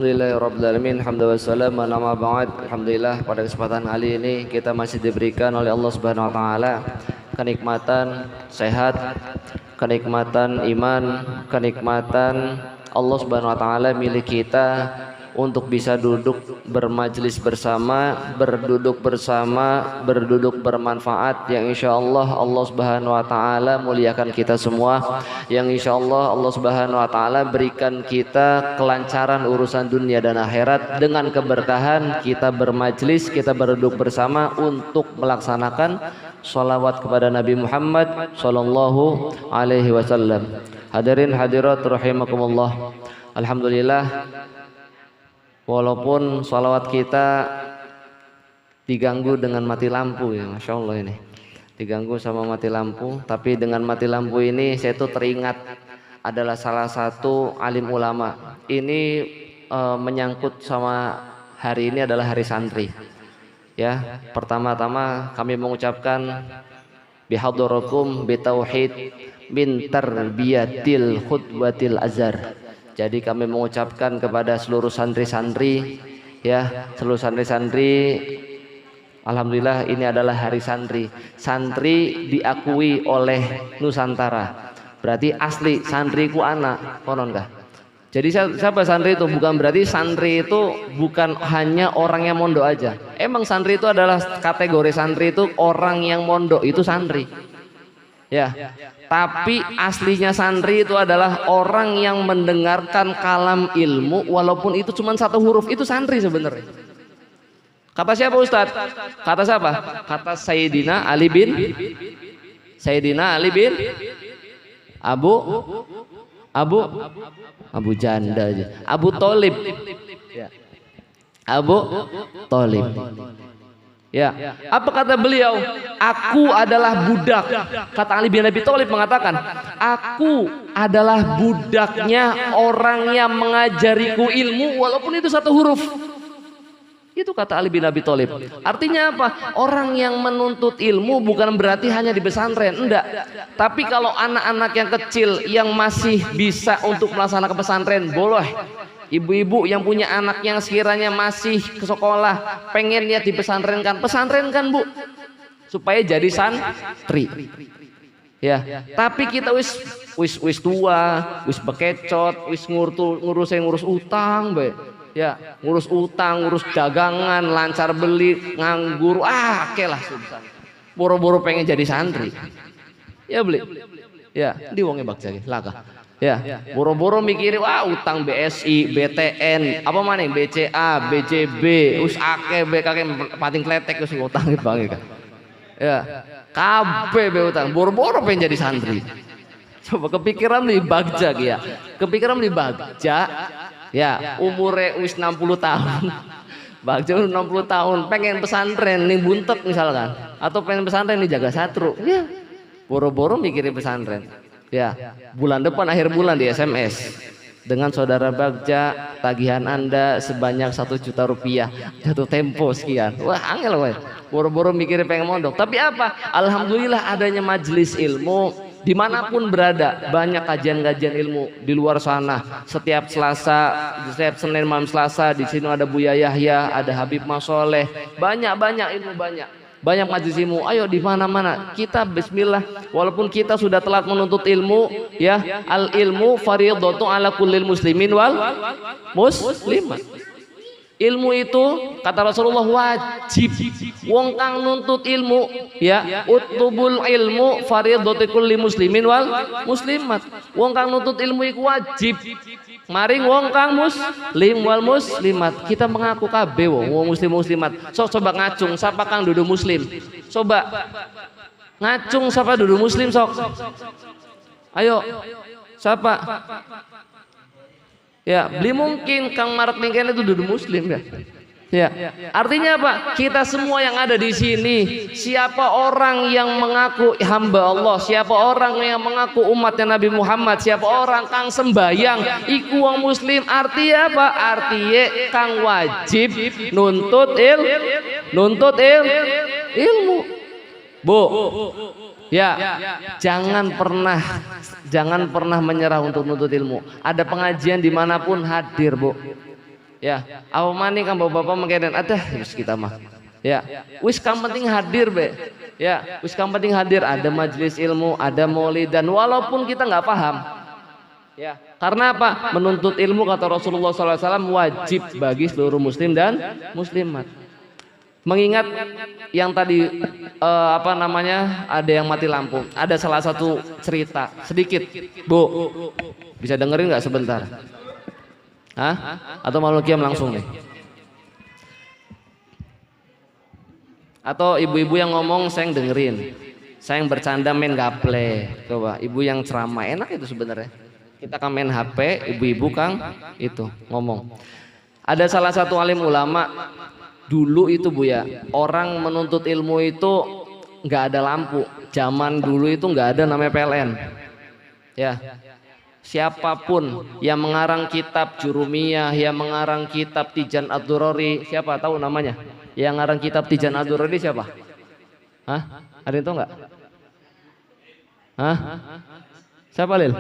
Alhamdulillahirrabbilalamin. Hamdulillah wassalamu ala ba'd. Alhamdulillah pada kesempatan kali ini kita masih diberikan oleh Allah Subhanahu wa taala kenikmatan sehat, kenikmatan iman, kenikmatan Allah Subhanahu wa taala milik kita untuk bisa duduk bermajlis bersama, berduduk bermanfaat yang insyaallah Allah Subhanahu wa taala muliakan kita semua, yang insyaallah Allah Subhanahu wa taala berikan kita kelancaran urusan dunia dan akhirat dengan keberkahan kita bermajlis, kita berduduk bersama untuk melaksanakan sholawat kepada Nabi Muhammad sallallahu alaihi wasallam. Hadirin hadirat rahimakumullah. Alhamdulillah, walaupun sholawat kita diganggu dengan mati lampu ya, Masya Allah ini diganggu sama mati lampu, tapi dengan mati lampu ini saya tuh teringat adalah salah satu alim ulama. Ini menyangkut sama hari ini adalah hari santri ya. Pertama-tama kami mengucapkan bihadurakum bitauhid min tarbiyatil khutbatil azhar. Jadi kami mengucapkan kepada seluruh santri-santri ya, seluruh santri-santri, alhamdulillah ini adalah hari santri. Santri diakui oleh Nusantara. Berarti asli santriku anak, konon kah? Jadi siapa santri itu? Bukan berarti santri itu bukan hanya orang yang mondok aja. Emang santri itu adalah kategori santri itu orang yang mondok itu santri. Ya, tapi aslinya santri itu adalah orang yang mendengarkan kalam ilmu walaupun itu cuma satu huruf, itu santri sebenarnya. Kata siapa Ustadz? Kata siapa? Kata Sayyidina Ali bin Abu Janda aja. Abu Thalib. Ya. Abu Thalib. Ya, apa kata beliau? Aku adalah budak. Kata Ali bin Abi Thalib mengatakan, aku adalah budaknya orang yang mengajariku ilmu walaupun itu satu huruf. Itu kata Ali bin Abi Thalib. Artinya apa? Orang yang menuntut ilmu bukan berarti hanya di pesantren, enggak. Tapi kalau anak-anak yang kecil yang masih bisa untuk melaksanakan pesantren, boleh. Ibu-ibu yang punya anak yang sekiranya masih ke sekolah, pengen lihat di pesantrenkan Bu, supaya jadi santri. Ya, tapi kita wis tua, wis bekecot, wis ngurus utang, be. Ya, ngurus utang, ngurus dagangan, lancar beli, nganggur, oke lah susah. Boro-boro pengen jadi santri. Ya beli. Ya, di wongnya bakjagi, laka. Ya, boro-boro mikirin utang BSI, BTN, apa mana BCA, BCB, us ake pating kletek us utang bang kan. Ya, kabeh be utang, boro-boro pengen jadi santri. Coba kepikiran di bagja ya. Kepikiran di bagja. Ya, umure wis 60 tahun. Bagja 60 tahun pengen pesantren nih buntet misalkan, atau pengen pesantren nih jaga satru. Ya, boro-boro mikirin pesantren. Ya, bulan depan akhir bulan di SMS dengan saudara Bagja, tagihan Anda sebanyak 1 juta rupiah, jatuh tempo sekian. Wah, angel woy. Boro-boro mikirin pengen mondok. Tapi apa? Alhamdulillah adanya majelis ilmu dimanapun berada, banyak kajian-kajian ilmu di luar sana. Setiap Selasa, setiap Senin malam Selasa di sini ada Buya Yahya, ada Habib Masoleh, banyak ilmu banyak majelis ilmu. Ayo di mana-mana kita bismillah, walaupun kita sudah telat menuntut ilmu ya, al ilmu fardhatun ala kullil muslimin wal muslimat. Ilmu itu kata Rasulullah wajib. Wong kang nuntut ilmu ya, utubul ilmu fardhatun kulli muslimin wal muslimat. Wong kang nuntut ilmu iku wajib. Maring wong kang muslim wal muslimat. Kita mengaku kabeh wong muslim muslimat. Coba ngacung siapa kang dudu muslim. Coba ngacung siapa dudu muslim sok. Ayo. Siapa? Ya, beli mungkin kang maret mingken itu dudu muslim ya. Ya, artinya apa? Kita semua yang ada di sini, siapa orang yang mengaku hamba Allah, siapa orang yang mengaku umatnya Nabi Muhammad, siapa orang kang sembayang, iku wong muslim. Artinya apa? Artinya kang wajib nuntut ilmu. Bu, ya, jangan pernah menyerah untuk nuntut ilmu. Ada pengajian dimanapun hadir, Bu. Ya, apa maning kan bapak mengkenen ada wis kita mah. Ya, wis kang penting hadir be. Ya, wis kang penting hadir, ada majelis ilmu, ada maulid, dan walaupun kita nggak paham. Ya, karena apa? Menuntut ilmu kata Rasulullah SAW wajib bagi seluruh muslim dan muslimat. Mengingat yang tadi apa namanya, ada yang mati lampu, ada salah satu cerita sedikit, Bu, bisa dengerin nggak sebentar? Hah? Atau malu kiam langsung nih? Atau ibu-ibu yang ngomong saya yang dengerin, saya yang bercanda main gaple, coba ibu yang ceramah enak itu sebenarnya. Kita kan main HP, ibu-ibu kang itu ngomong. Ada salah satu alim ulama dulu itu Bu ya, orang menuntut ilmu itu nggak ada lampu. Zaman dulu itu nggak ada namanya PLN. Ya. Siapapun yang mengarang kitab Jurumiyah, yang mengarang kitab Tijan Ad-Durari, siapa tahu namanya? Yang ngarang kitab Tijan Ad-Durari siapa? Hah? Ada yang tahu nggak? Hah? Siapa Lil?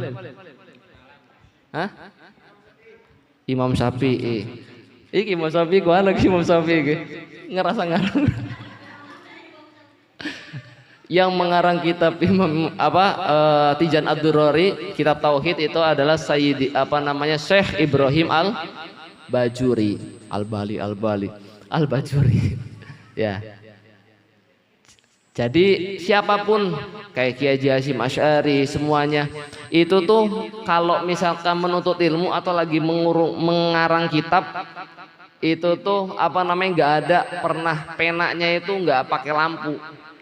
Hah? Imam Syafi'i. Iki Imam Syafi'i gua lagi Imam Syafi'i iki. Ngerasa ngarang. Yang mengarang kitab Imam Tijan Ad-Durari, kitab tauhid itu adalah Sayyidi Syekh Ibrahim Al-Bajuri, Al-Bajuri. Ya. Jadi siapapun kayak Kiai Haji Hasyim Asy'ari semuanya itu tuh kalau misalkan menuntut ilmu atau lagi mengarang kitab itu tuh nggak ada pernah penanya itu nggak pakai lampu.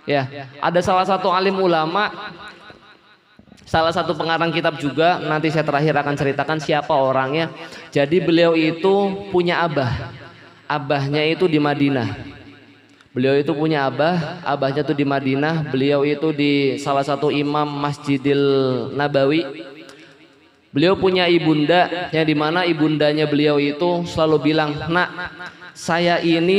Ya, ada salah satu alim ulama, salah satu pengarang kitab juga, nanti saya terakhir akan ceritakan siapa orangnya. Jadi beliau itu punya abah, abahnya itu di Madinah. Beliau itu punya abahnya tuh di Madinah. Beliau itu di salah satu imam Masjidil Nabawi. Beliau punya ibunda, yang dimana ibundanya beliau itu selalu bilang, nak, saya itu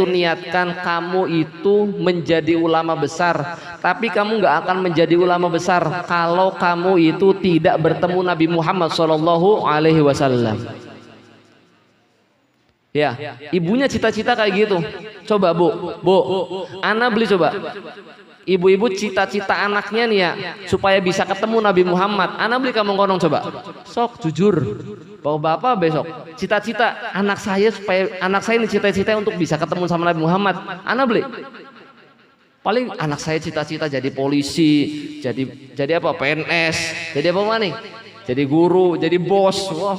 niatkan kamu itu menjadi ulama besar, tapi kamu nggak akan menjadi ulama besar kalau kamu itu tidak bertemu Nabi Muhammad SAW. Ya, ibunya cita-cita kayak gitu. Coba Bu, ana beli coba. Ibu-ibu cita-cita anaknya nih ya supaya bisa ketemu Nabi Muhammad. Ana beli kamu ngomong coba. Sok jujur. Bapak besok cita-cita anak saya supaya anak saya ini cita-cita untuk bisa ketemu sama Nabi Muhammad. Ana beli. Paling anak saya cita-cita jadi polisi, jadi apa? PNS, jadi apa nih? Jadi guru, jadi bos. Wah.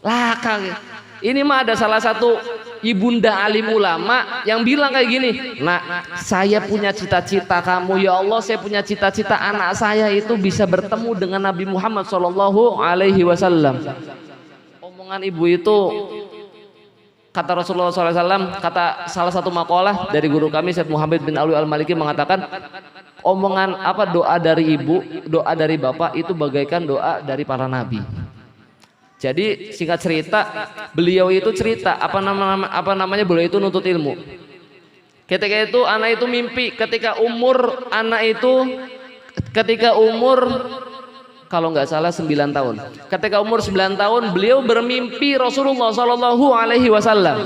Laka. Ini mah ada salah satu ibunda alim ulama yang bilang kayak gini, nak, saya punya cita-cita kamu ya Allah, saya punya cita-cita anak saya itu bisa bertemu dengan Nabi Muhammad SAW. Omongan ibu itu, kata Rasulullah SAW, kata salah satu makalah dari guru kami Syed Muhammad bin Alwi Al-Maliki mengatakan, omongan doa dari ibu, doa dari bapak itu bagaikan doa dari para nabi. Jadi singkat cerita, beliau itu cerita beliau itu nuntut ilmu. Ketika itu anak itu mimpi, ketika umur kalau nggak salah 9 tahun. Ketika umur 9 tahun beliau bermimpi Rasulullah SAW.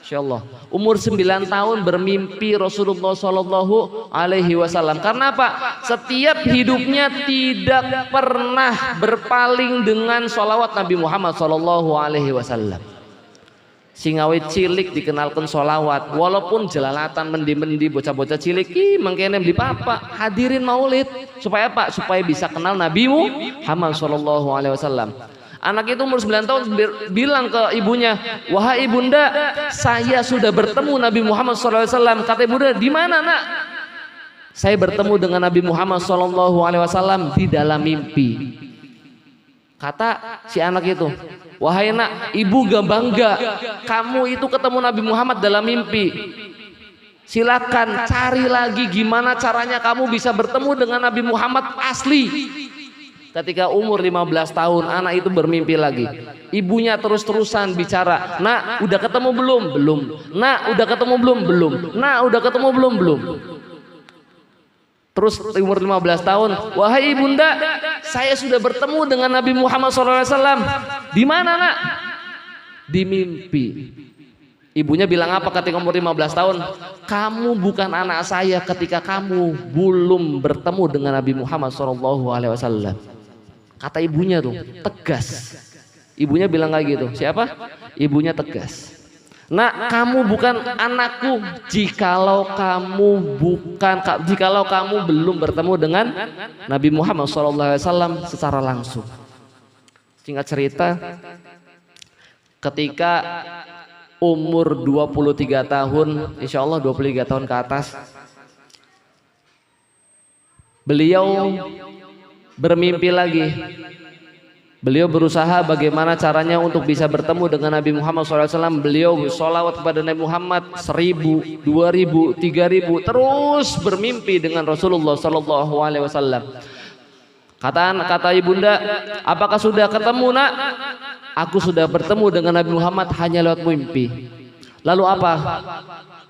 Insyaallah. Umur 9 tahun bermimpi Rasulullah SAW. Karena apa? Setiap hidupnya tidak pernah berpaling dengan sholawat Nabi Muhammad SAW. Singawit cilik dikenalkan sholawat, walaupun jelalatan mendi-mendi bocah-bocah cilik, mengkene beli papa hadirin maulid supaya apa? Supaya bisa kenal Nabi Muhammad SAW. Anak itu umur 9 tahun bilang ke ibunya, wahai ibunda, saya sudah bertemu Nabi Muhammad SAW. Kata ibunda, di mana nak? Saya bertemu dengan Nabi Muhammad SAW di dalam mimpi. Kata si anak itu, wahai nak, ibu gak bangga kamu itu ketemu Nabi Muhammad dalam mimpi. Silakan cari lagi gimana caranya kamu bisa bertemu dengan Nabi Muhammad asli. Ketika umur 15 tahun anak itu bermimpi lagi. Ibunya terus-terusan bicara, nak udah ketemu belum? Belum. Nak udah ketemu belum? Belum. Nak udah ketemu belum? Belum. Terus umur 15 tahun, wahai ibunda, saya sudah bertemu dengan Nabi Muhammad SAW. Di mana nak? Di mimpi. Ibunya bilang apa ketika umur 15 tahun? Kamu bukan anak saya ketika kamu belum bertemu dengan Nabi Muhammad SAW. Kata ibunya tuh, tegas. Ibunya bilang kayak gitu. Siapa? Ibunya tegas. Nak, kamu bukan anakku jikalau kamu belum bertemu dengan Nabi Muhammad SAW secara langsung. Singkat cerita, ketika umur 23 tahun, insya Allah 23 tahun ke atas, beliau bermimpi lagi. Beliau berusaha bagaimana caranya untuk bisa bertemu dengan Nabi Muhammad SAW. Beliau sholawat kepada Nabi Muhammad 1000, 2000, 3000, terus bermimpi dengan Rasulullah SAW. Kata ibunda, apakah sudah ketemu nak? Aku sudah bertemu dengan Nabi Muhammad hanya lewat mimpi. Lalu apa?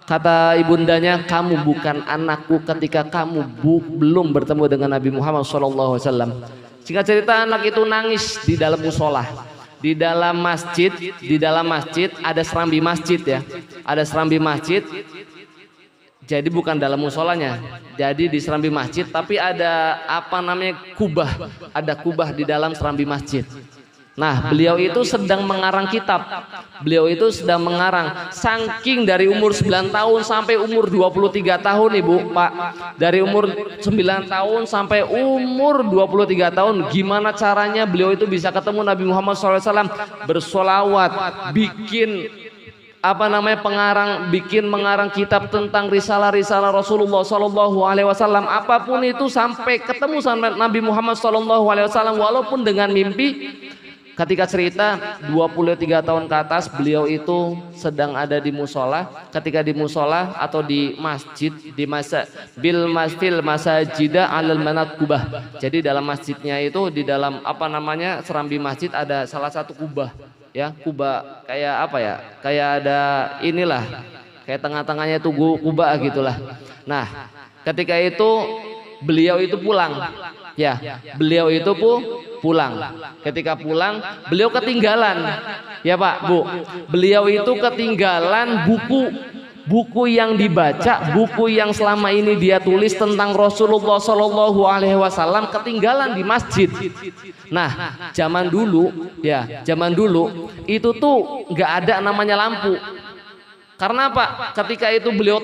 Kata ibundanya, kamu bukan anakku ketika kamu belum bertemu dengan Nabi Muhammad SAW. Singkat cerita, anak itu nangis di dalam musola, di dalam masjid ada serambi masjid ya, ada serambi masjid. Jadi bukan dalam musolanya, jadi di serambi masjid, tapi ada apa namanya kubah, ada kubah di dalam serambi masjid. Nah, beliau itu sedang mengarang kitab. Beliau itu sedang mengarang, saking dari umur 9 tahun sampai umur 23 tahun Ibu, Pak. Dari umur 9 tahun sampai umur 23 tahun, gimana caranya beliau itu bisa ketemu Nabi Muhammad SAW, bersolawat, bikin mengarang kitab tentang risalah-risalah Rasulullah SAW, apapun itu sampai ketemu sama Nabi Muhammad SAW walaupun dengan mimpi. Ketika cerita 23 tahun ke atas, beliau itu sedang ada di musola. Ketika di musola atau di masjid, bil masajida alal manaqubah. Jadi dalam masjidnya itu, di dalam serambi masjid ada salah satu kubah, ya, kubah kayak apa ya? Kayak ada inilah, kayak tengah-tengahnya itu kubah gitulah. Nah, ketika itu beliau itu pulang. Ya, beliau itu pulang. Ketika pulang, beliau ketinggalan. Ya Pak, Bu, beliau itu ketinggalan buku yang dibaca, buku yang selama ini dia tulis tentang Rasulullah SAW, ketinggalan di masjid. Nah, zaman dulu itu tuh nggak ada namanya lampu. Karena apa? Ketika itu beliau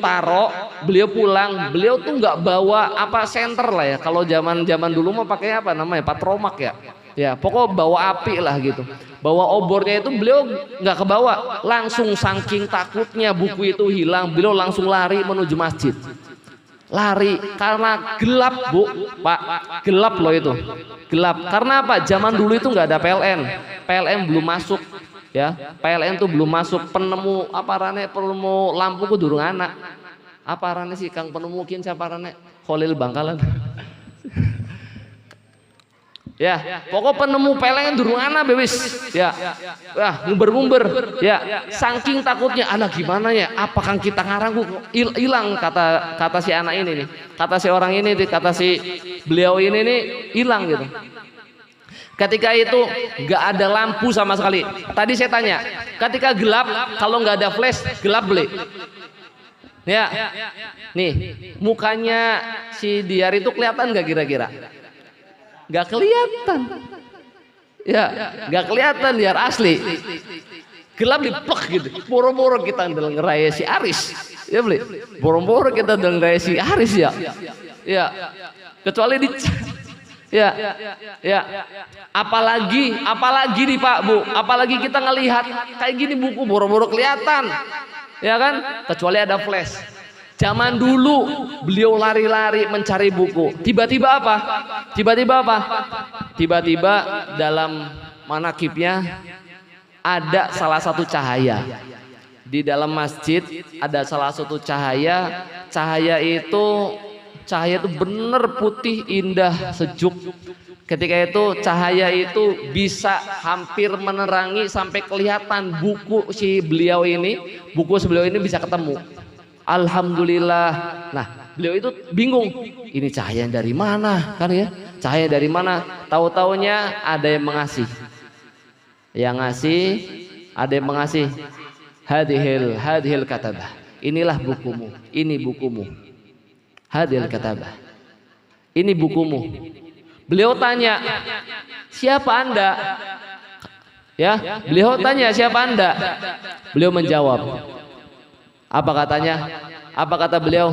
beliau pulang, beliau tuh nggak bawa senter lah ya. Kalau zaman dulu mah pakai patromak ya. Ya, pokok bawa api lah gitu. Bawa obornya itu beliau nggak kebawa. Langsung saking takutnya buku itu hilang, beliau langsung lari menuju masjid. Lari karena gelap, Bu, Pak. Gelap loh itu. Gelap. Karena apa? Zaman dulu itu nggak ada PLN. PLN belum masuk. Ya, PLN tuh belum masuk. Penemu penemu lampu ku durung anak. Sih Kang penemu mungkin siapa rane? Khalil Bangkalan. Ya, pokok penemu PLN durung anak bewis. Ya. Wah, ngumber-ngumber. Ya, saking takutnya anak gimana ya? Apakah kita ngarang hilang kata si anak ini nih. Kata si orang ini nih, kata si beliau ini nih hilang gitu. Ketika itu nggak ada lampu sama sekali. Tadi saya tanya, ketika gelap, kalau nggak ada flash, gelap beli. Ya, nih mukanya si Diar itu kelihatan nggak kira-kira? Nggak kelihatan. Ya, nggak kelihatan Diar asli. Gelap diplek gitu. Boro-boro kita dalam ngeraya si Aris. Ya beli. Boro-boro kita dalam ngeraya si Aris ya. Ya, kecuali di ya. Apalagi nih Pak, Bu, apalagi kita ngelihat kayak gini buku boro-boro kelihatan, ya kan? Kecuali ada flash. Zaman dulu beliau lari-lari mencari buku. Tiba-tiba apa? Tiba-tiba dalam manakibnya ada salah satu cahaya. Di dalam masjid ada salah satu cahaya. Cahaya itu benar putih, indah, sejuk. Ketika itu cahaya itu bisa hampir menerangi sampai kelihatan buku si beliau ini bisa ketemu. Alhamdulillah. Nah, Beliau itu bingung, ini cahaya dari mana kan ya? Cahaya dari mana? Tahu-taunya ada yang mengasih. Yang ngasih, ada yang mengasih. Hadhil katabah. Inilah bukumu, ini bukumu. Hadhil katabah. Ini bukumu. Beliau tanya, siapa Anda? Ya, beliau tanya, siapa Anda? Beliau menjawab. Apa katanya? Apa kata beliau?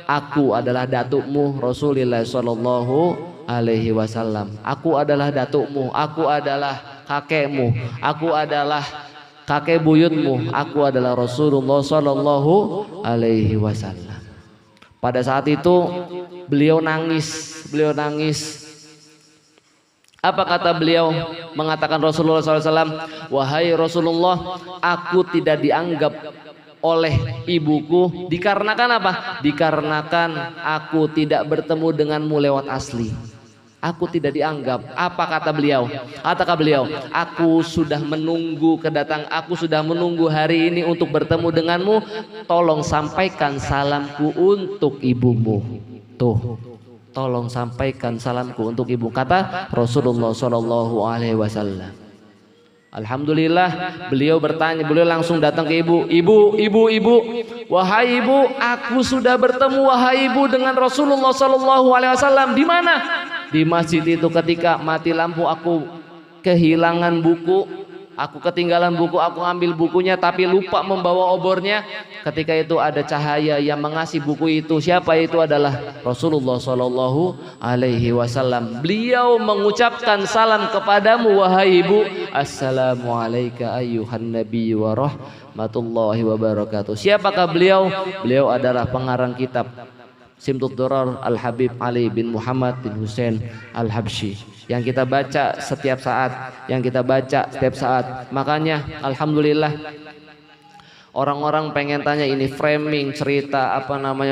Aku adalah datukmu Rasulullah Shallallahu Alaihi Wasallam. Aku adalah datukmu. Aku adalah kakekmu. Aku adalah kakek buyutmu. Aku adalah Rasulullah Shallallahu Alaihi Wasallam. Pada saat itu beliau nangis. Beliau nangis. Apa kata beliau? Mengatakan Rasulullah SAW, wahai Rasulullah, aku tidak dianggap oleh ibuku dikarenakan apa? Dikarenakan aku tidak bertemu denganmu lewat asli. Aku tidak dianggap. Apa kata beliau? Kata beliau, aku sudah menunggu aku sudah menunggu hari ini untuk bertemu denganmu. Tolong sampaikan salamku untuk ibumu. Tuh, tolong sampaikan salamku untuk ibu, kata Rasulullah Shallallahu Alaihi Wasallam. Alhamdulillah, beliau bertanya, beliau langsung datang ke ibu. Ibu, wahai ibu, aku sudah bertemu wahai ibu dengan Rasulullah Shallallahu Alaihi Wasallam. Di mana? Di masjid itu. Ketika mati lampu, aku kehilangan buku, aku ketinggalan buku, aku ambil bukunya tapi lupa membawa obornya. Ketika itu ada cahaya yang mengasih buku itu. Siapa itu? Adalah Rasulullah Shallallahu Alaihi Wasallam. Beliau mengucapkan salam kepadamu wahai ibu. Assalamualaikum ayyuhan nabi wa rahmatullahi wabarakatuh. Siapakah beliau? Beliau adalah pengarang kitab Simtud Durar Al-Habib Ali bin Muhammad bin Hussein Al-Habsyi yang kita baca setiap saat, makanya alhamdulillah orang-orang pengen tanya ini framing cerita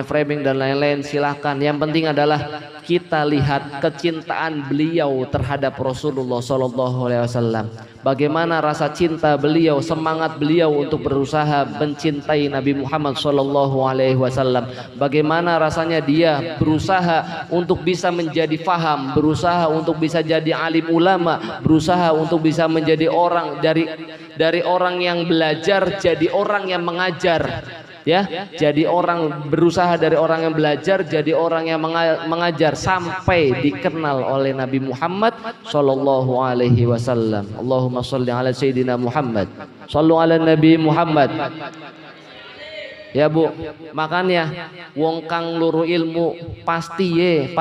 framing dan lain-lain, silahkan. Yang penting adalah kita lihat kecintaan beliau terhadap Rasulullah Sallallahu Alaihi Wasallam. Bagaimana rasa cinta beliau, semangat beliau untuk berusaha mencintai Nabi Muhammad Sallallahu Alaihi Wasallam. Bagaimana rasanya dia berusaha untuk bisa menjadi faham, berusaha untuk bisa jadi alim ulama, berusaha untuk bisa menjadi orang dari orang yang belajar jadi orang yang mengajar. Ya, jadi orang berusaha dari orang yang belajar jadi orang yang mengajar sampai dikenal oleh Nabi Muhammad Sallallahu Alaihi Wasallam. Allahumma sholli ala Sayyidina Muhammad. Shallu ala Nabi Muhammad. Ya Bu, makanya wong kang luru ilmu pasti ye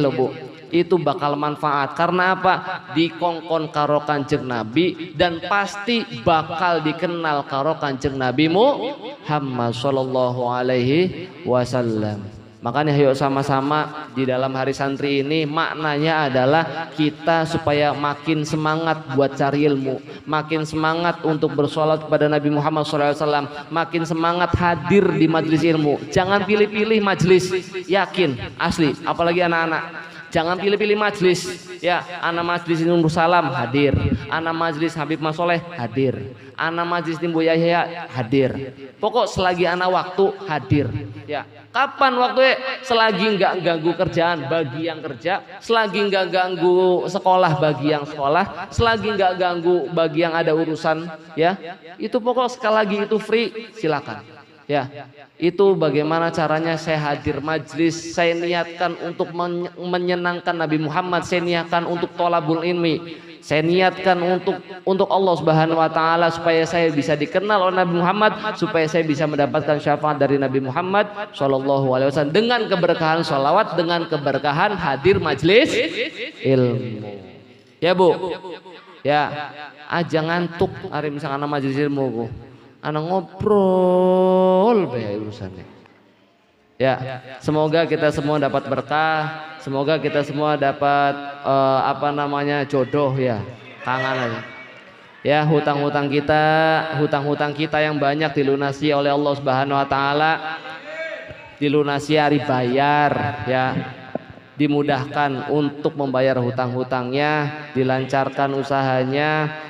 lo Bu. Itu bakal manfaat karena apa? Dikongkon karo Kanjeng Nabi dan pasti bakal dikenal karo Kanjeng Nabi Muhammad Sallallahu Alaihi Wasallam. Makanya yuk sama-sama di dalam hari santri ini maknanya adalah kita supaya makin semangat buat cari ilmu, makin semangat untuk bersolat kepada Nabi Muhammad SAW, makin semangat hadir di majelis ilmu. Jangan pilih-pilih majelis, yakin asli, apalagi anak-anak. Jangan pilih-pilih majelis. Ya, anak majelis Nur Salam hadir, anak majelis Habib Masoleh hadir, anak majelis Timbu Yahya hadir. Pokok selagi anak waktu hadir. Ya, kapan waktu? Selagi nggak ganggu kerjaan bagi yang kerja, selagi nggak ganggu sekolah bagi yang sekolah, selagi nggak ganggu bagi yang ada urusan. Ya, itu pokok sekali lagi itu free, silakan. Ya, itu bagaimana caranya saya hadir majlis, saya niatkan untuk menyenangkan Nabi Muhammad, saya niatkan untuk tolabul ilmi, saya niatkan untuk Allah Subhanahu wa taala supaya saya bisa dikenal oleh Nabi Muhammad, supaya saya bisa mendapatkan syafaat dari Nabi Muhammad Shallallahu Alaihi Wasallam dengan keberkahan sholawat, dengan keberkahan hadir majlis ilmu. Ya Bu, ya aja ngantuk hari misalkan majlis ilmu anak ngobrol banyak urusannya. Ya, semoga kita semua dapat berkah, semoga kita semua dapat jodoh ya, kangen aja. Ya, hutang-hutang kita yang banyak dilunasi oleh Allah Subhanahu wa taala, dilunasi hari bayar ya. Dimudahkan untuk membayar hutang-hutangnya, dilancarkan usahanya.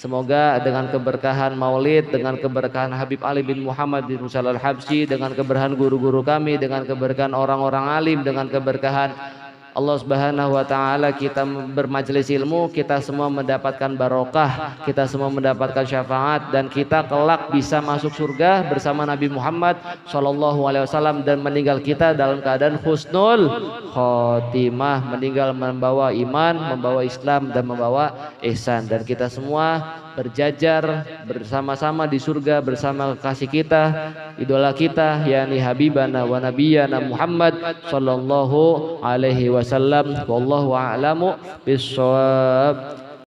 Semoga dengan keberkahan Maulid, dengan keberkahan Habib Ali bin Muhammad bin Musa al-Habsyi, dengan keberkahan guru-guru kami, dengan keberkahan orang-orang alim, dengan keberkahan Allah Subhanahu wa taala, kita bermajelis ilmu, kita semua mendapatkan barokah, kita semua mendapatkan syafaat, dan kita kelak bisa masuk surga bersama Nabi Muhammad sallallahu alaihi wasallam, dan meninggal kita dalam keadaan husnul khotimah, meninggal membawa iman, membawa Islam, dan membawa ihsan, dan kita semua berjajar bersama-sama di surga bersama kekasih kita, idola kita, yakni Habibana wa Nabiyana Muhammad sallallahu alaihi wasallam. Wallahu a'lamu bissawab.